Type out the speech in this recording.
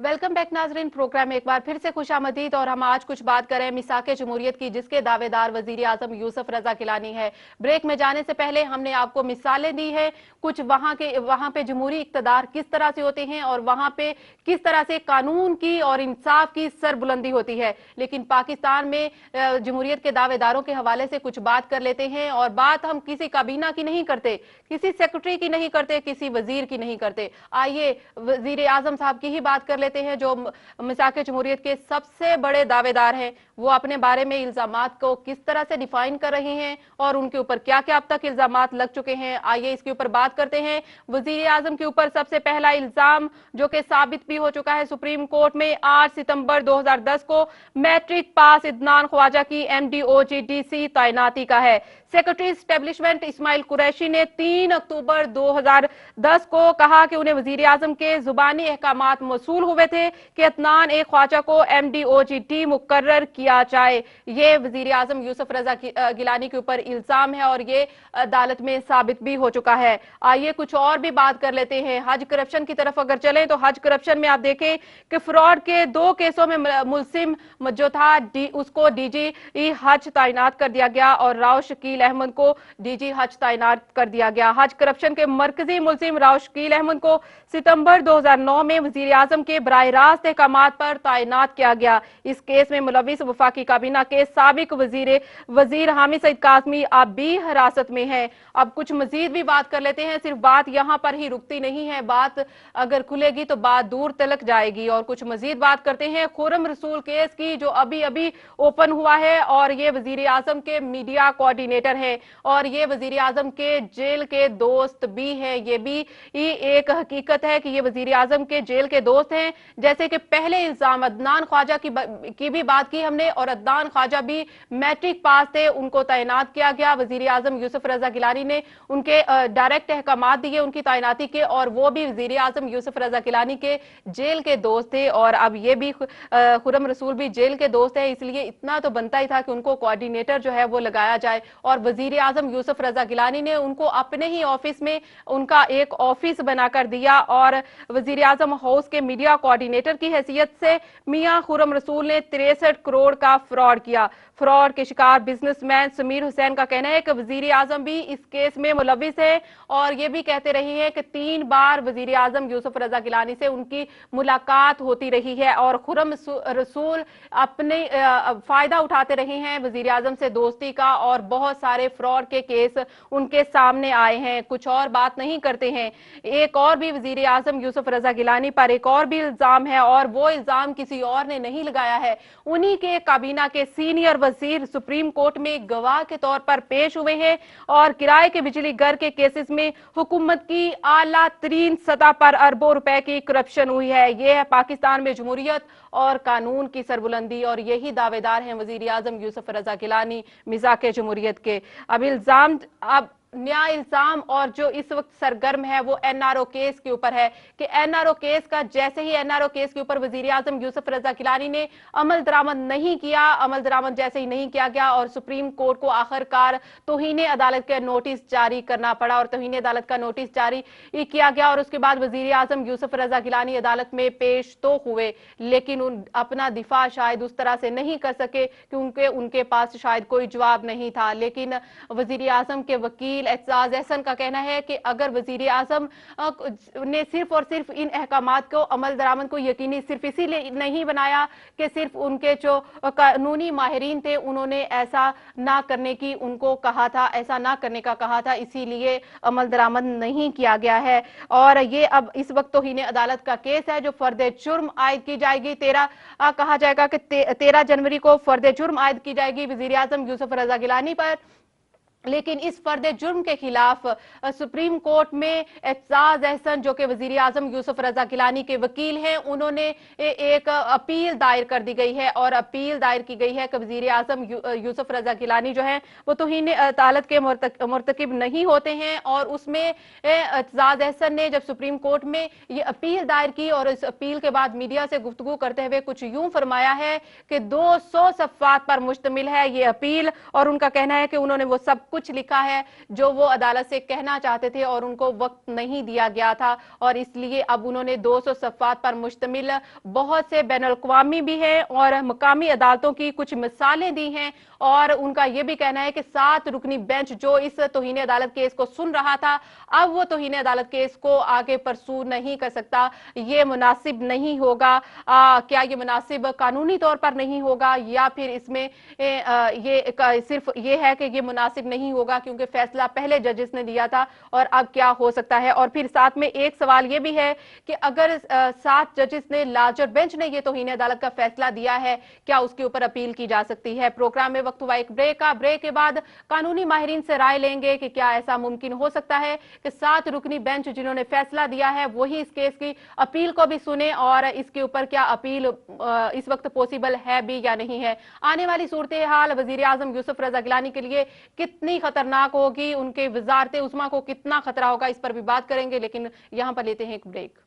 Welcome back नाजरीन। Programme में एक बार फिर से खुशामदीद। और हम आज कुछ बात करें मिसाके जमहूरियत की, जिसके दावेदार वजीर आजम यूसुफ रजा गिलानी है। ब्रेक में जाने से पहले हमने आपको मिसालें दी है कुछ वहां पे जमहूरी इक्तदार किस तरह से होते हैं और वहां पे किस तरह से कानून की और इंसाफ की सरबुलंदी होती है। लेकिन पाकिस्तान में जमहूरियत के दावेदारों के हवाले से कुछ बात कर लेते हैं। और बात हम किसी काबीना की नहीं करते, किसी सेक्रेटरी की नहीं करते, किसी वजीर की नहीं करते। आइए वजीर आजम साहब की ही बात कर लेते हैं, जो मिसाके जमहूरियत के सबसे बड़े दावेदार हैं। वो अपने बारे में इल्जामात को किस तरह से डिफाइन कर रहे हैं और उनके ऊपर क्या क्या अब तक इल्जामात लग चुके हैं। आइए इसके ऊपर बात करते हैं। वजीर आजम के ऊपर सबसे पहला इल्जाम, जो कि साबित भी हो चुका है सुप्रीम कोर्ट में, 8 सितंबर 2010 को मैट्रिक पास इदनान ख्वाजा की MDOGDC तैनाती का है। सेक्रेटरी एस्टेब्लिशमेंट इस्माइल कुरैशी ने 3 अक्टूबर 2010 को कहा कि उन्हें वजीर आजम के जुबानी अहकामात मौसूल हुए थे कि इदनान ख्वाजा को MDOGD मुकर्रर किया जाए। ये वजीर आजम यूसुफ रजा गिलानी के ऊपर इल्जाम है और ये अदालत में साबित भी हो चुका है। आइए कुछ और भी बात कर लेते हैं। हज करप्शन की तरफ अगर चलें तो हज करप्शन में आप देखें कि फ्रॉड के 2 केसों में मुलसिम जो था उसको DG हज तैनात कर दिया गया और राव शकील अहमद को DG हज तैनात कर दिया गया। हज करप्शन के मरकजी मुलजिम राव शकील अहमद को सितंबर 2009 में वजीर आजम के बराह रास्त अहकामात पर तैनात किया गया। इस केस में मुलविस वफाकी काबीना के साबिक वजीर हामिद सईद कासमी अब भी हिरासत में है। अब कुछ मजीद भी बात कर लेते हैं। सिर्फ बात यहाँ पर ही रुकती नहीं है, बात अगर खुलेगी तो बात दूर तलक जाएगी। और कुछ मजीद बात करते हैं खुर्रम रसूल केस की, जो अभी अभी ओपन हुआ है। और ये वजीर आजम के मीडिया कोऑर्डिनेटर है और ये वजीर आजम के जेल के दोस्त भी हैं। ये भी एक हकीकत है कि ये वजीर आजम के जेल के दोस्त हैं। जैसे कि पहले इल्जाम अदनान ख्वाजा की भी बात की हमने, और अदनान ख्वाजा भी मैट्रिक पास थे, उनको तैनात किया गया। वजीर आजम यूसुफ रजा गिलानी ने उनके डायरेक्ट अहकामात दिए उनकी तैनाती के, और वो भी वजीर आजम यूसुफ रजा गिलानी के जेल के दोस्त थे। और अब ये भी खुर्रम रसूल भी जेल के दोस्त है, इसलिए इतना तो बनता ही था कि उनको कोऑर्डिनेटर जो है वो लगाया जाए। और वजीर आजम यूसुफ रजा गिलानी ने उनको अपने ही ऑफिस में उनका एक ऑफिस बनाकर दिया और वजीर आजम हाउस के मीडिया कोऑर्डिनेटर की हैसियत से मियां खुर्रम रसूल ने 63 करोड़ का फ्रॉड किया। फ्रॉड के शिकार बिजनेसमैन समीर हुसैन का कहना है कि वजीर आजम भी इस केस में मुलविस है और ये भी कहते रहे हैं कि 3 बार वजीर आजम यूसुफ रजा गिलानी से उनकी मुलाकात होती रही है और खुर्रम रसूल अपने फायदा उठाते रहे हैं वजीर आजम से दोस्ती का, और बहुत सारे फ्रॉड के केस उनके सामने आए हैं। कुछ और बात नहीं करते हैं। एक और भी वजीर आजम यूसुफ रजा गिलानी पर एक और भी इल्जाम है, और वो इल्जाम किसी और ने नहीं लगाया है। उन्हीं के काबीना के सीनियर वजीर सुप्रीम कोर्ट में गवाह के तौर पर पेश हुए हैं और किराए के बिजली घर के केसेस में हुकूमत की आला तरीन सतह पर अरबों रुपए की करप्शन हुई है। यह है पाकिस्तान में जमहूरियत और कानून की सरबुलंदी, और यही दावेदार हैं वजीर आजम यूसुफ रजा गिलानी मिसाके जमहूरियत के। अब नया इल्जाम और जो इस वक्त सरगर्म है वो NRO केस के ऊपर है कि NRO केस का, जैसे ही NRO केस के ऊपर वजीर आजम यूसुफ रजा गिलानी ने अमल दरामद नहीं किया, अमल दरामद जैसे ही नहीं किया गया और सुप्रीम कोर्ट को आखिरकार तौहीन अदालत का नोटिस जारी करना पड़ा और तौहीन अदालत का नोटिस जारी किया गया। और उसके बाद वजीर आजम यूसुफ रजा गिलानी अदालत में पेश तो हुए, लेकिन अपना दिफा शायद उस तरह से नहीं कर सके क्योंकि उनके पास शायद कोई जवाब नहीं था। लेकिन वजीर आजम के वकील एजाज एहसन का कहना है कि अगर वजीर आजम ने सिर्फ और सिर्फ इन अहकामात को, अमल दरामद को यकीनी सिर्फ इसीलिए नहीं बनाया कि सिर्फ उनके जो कानूनी माहिरीन थे उन्होंने ऐसा ना करने की उनको कहा था, ऐसा ना करने का कहा था, इसीलिए अमल दरामद नहीं किया गया है। और ये अब इस वक्त तौहीन अदालत का केस है जो फर्द जुर्म आयद की जाएगी। कहा जाएगा कि 13 जनवरी को फर्द जुर्म आयद की जाएगी वजीर आजम यूसुफ रजा गिलानी पर। लेकिन इस फर्द जुर्म के खिलाफ सुप्रीम कोर्ट में एजाज एहसन, जो कि वजीर आजम यूसुफ रजा गिलानी के वकील हैं, उन्होंने एक अपील दायर कर दी गई है और अपील दायर की गई है कि वजीर आजम यूसुफ रजा गिलानी जो है वो तौहीन अदालत के मुर्तकिब नहीं होते हैं। और उसमें एजाज एहसन ने जब सुप्रीम कोर्ट में ये अपील दायर की और इस अपील के बाद मीडिया से गुफ्तगू करते हुए कुछ यूं फरमाया है कि 200 सफ़ात पर मुश्तमिल है ये अपील, और उनका कहना है कि उन्होंने वो सब सब कुछ लिखा है जो वो अदालत से कहना चाहते थे और उनको वक्त नहीं दिया गया था, और इसलिए अब उन्होंने 200 सफ़ात पर मुश्तमिल बहुत से बैनुल अक़वामी भी हैं और मकामी अदालतों की कुछ मिसालें दी हैं। और उनका यह भी कहना है कि 7 रुकनी बेंच जो इस तौहीन अदालत केस को सुन रहा था, अब वो तौहीन अदालत केस को आगे परसू नहीं कर सकता। ये मुनासिब नहीं होगा। क्या ये मुनासिब कानूनी तौर पर नहीं होगा, या फिर इसमें सिर्फ ये है कि ये मुनासिब नहीं होगा क्योंकि फैसला पहले जजेस ने दिया था, और अब क्या हो सकता है। और फिर साथ में एक सवाल ये भी है कि अगर 7 जजेस ने, लार्जर बेंच ने ये तौहीन अदालत का फैसला दिया है, क्या उसके ऊपर अपील की जा सकती है। प्रोग्राम में वक्त हुआ एक ब्रेक का। ब्रेक के बाद कानूनी माहिरीन से राय लेंगे कि क्या ऐसा मुमकिन हो सकता है कि 7 रुकनी बेंच जिन्होंने फैसला दिया है वही इस केस की अपील को भी सुने, और इसके ऊपर क्या अपील इस वक्त पॉसिबल है भी या नहीं है। आने वाली सूरत हाल वजीर आजम यूसुफ रजा गिलानी के लिए कितनी खतरनाक होगी, उनके वजारत उस्मा को कितना खतरा होगा, इस पर भी बात करेंगे, लेकिन यहां पर लेते हैं एक ब्रेक।